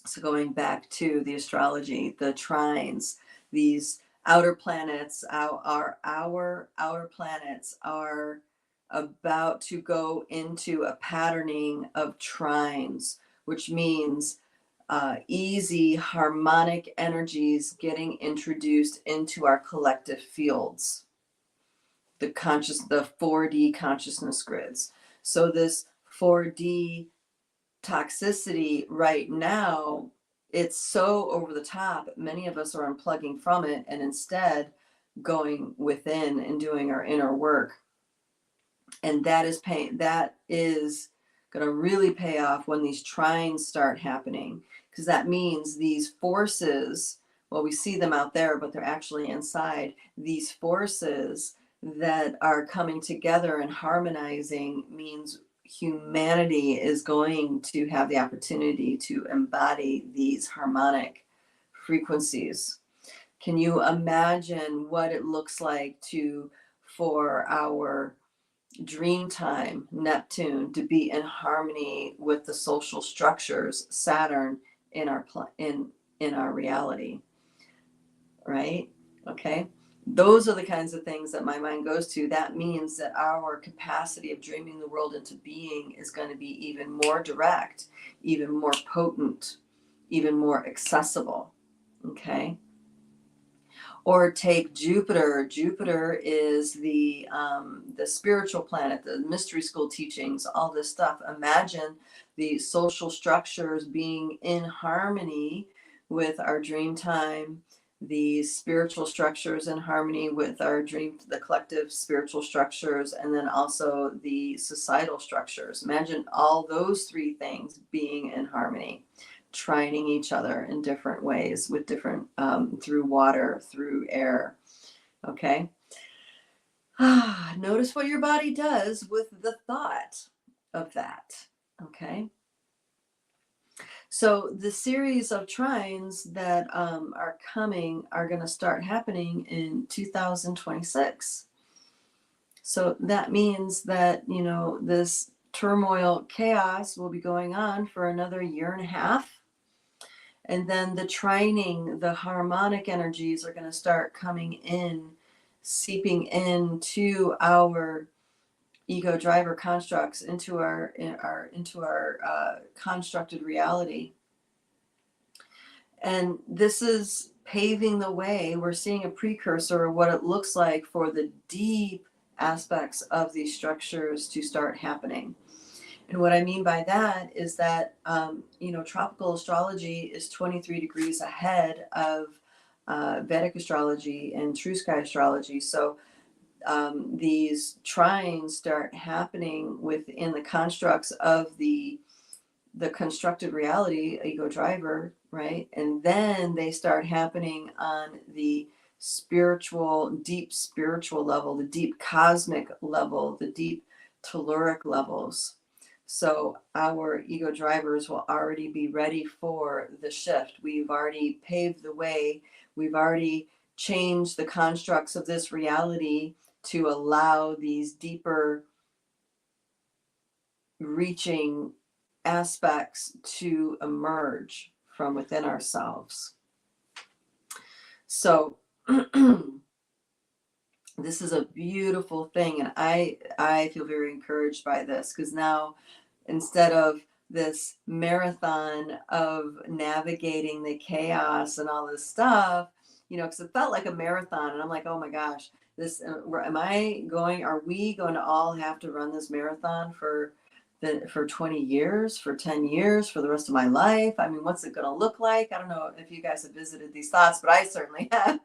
So going back to the astrology, the trines, these outer planets, our outer planets are about to go into a patterning of trines, which means easy harmonic energies getting introduced into our collective fields, the 4D consciousness grids. So this 4D toxicity right now, it's so over the top, many of us are unplugging from it and instead going within and doing our inner work. And that is going to really pay off when these trines start happening, because that means these forces, well, we see them out there, but they're actually inside. These forces that are coming together and harmonizing means humanity is going to have the opportunity to embody these harmonic frequencies. Can you imagine what it looks like for our dream time, Neptune, to be in harmony with the social structures, Saturn, in our reality, right? Okay. Those are the kinds of things that my mind goes to. That means that our capacity of dreaming the world into being is going to be even more direct, even more potent, even more accessible. Okay. Or take Jupiter. Jupiter is the spiritual planet, the mystery school teachings, all this stuff. Imagine the social structures being in harmony with our dream time, the spiritual structures in harmony with our dream, the collective spiritual structures, and then also the societal structures. Imagine all those three things being in harmony, trining each other in different ways with different through water, through air. Okay. Notice what your body does with the thought of that. Okay. So the series of trines that are coming are going to start happening in 2026. So that means that, this turmoil, chaos will be going on for another year and a half. And then the trining, the harmonic energies are going to start coming in, seeping into our ego driver constructs, into our constructed reality. And this is paving the way. We're seeing a precursor of what it looks like for the deep aspects of these structures to start happening. And what I mean by that is that, tropical astrology is 23 degrees ahead of Vedic astrology and true sky astrology. So these trines start happening within the constructs of the constructed reality, ego driver, right? And then they start happening on the deep spiritual level, the deep cosmic level, the deep telluric levels. So our ego drivers will already be ready for the shift. We've already paved the way. We've already changed the constructs of this reality to allow these deeper reaching aspects to emerge from within ourselves. So this is a beautiful thing, and I feel very encouraged by this, because now, instead of this marathon of navigating the chaos and all this stuff, because it felt like a marathon, and I'm like, oh my gosh, are we going to all have to run this marathon for 20 years, for 10 years, for the rest of my life? I mean, what's it going to look like? I don't know if you guys have visited these thoughts, but I certainly have,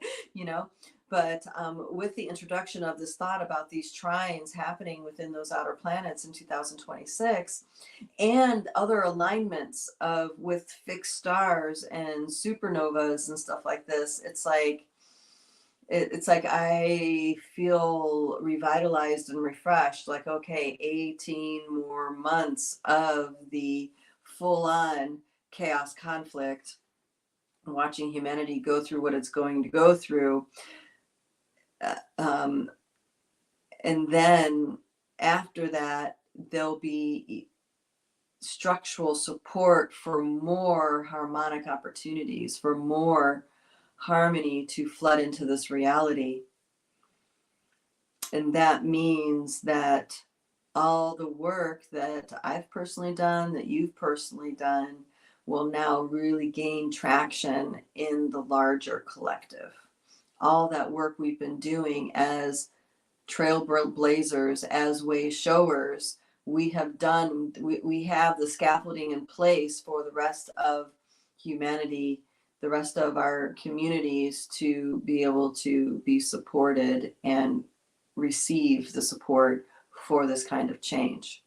But with the introduction of this thought about these trines happening within those outer planets in 2026, and other alignments with fixed stars and supernovas and stuff like this, it's like I feel revitalized and refreshed. Like, okay, 18 more months of the full-on chaos conflict, watching humanity go through what it's going to go through. And then after that, there'll be structural support for more harmonic opportunities, for more harmony to flood into this reality. And that means that all the work that I've personally done, that you've personally done, will now really gain traction in the larger collective. All that work we've been doing as trailblazers, as way showers, we have done, we have the scaffolding in place for the rest of humanity, the rest of our communities to be able to be supported and receive the support for this kind of change.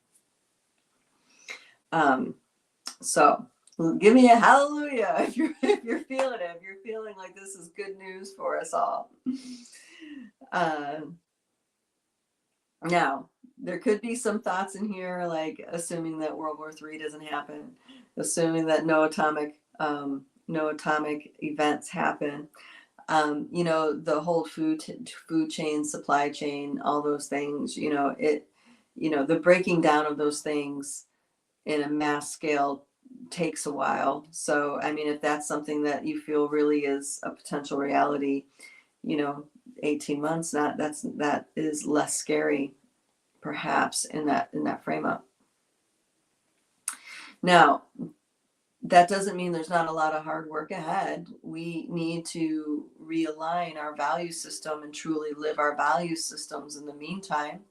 So give me a hallelujah if you're feeling it, if you're feeling like this is good news for us all. Now, there could be some thoughts in here, like assuming that World War III doesn't happen, assuming that no atomic events happen. The whole food chain, supply chain, all those things. The breaking down of those things in a mass scale takes a while. So, I mean, if that's something that you feel really is a potential reality, 18 months, that is less scary, perhaps, in that frame up. Now, that doesn't mean there's not a lot of hard work ahead. We need to realign our value system and truly live our value systems in the meantime.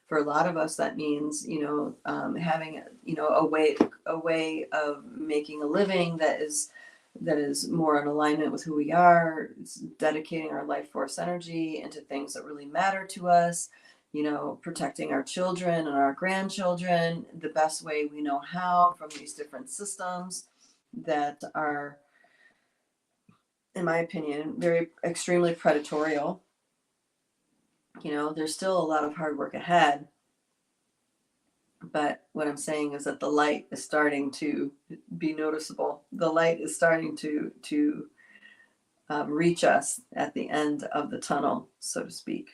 For a lot of us, that means, having, a way of making a living that is more in alignment with who we are. It's dedicating our life force energy into things that really matter to us, protecting our children and our grandchildren the best way we know how from these different systems that are, in my opinion, very extremely predatory. There's still a lot of hard work ahead. But what I'm saying is that the light is starting to be noticeable. The light is starting to reach us at the end of the tunnel, so to speak.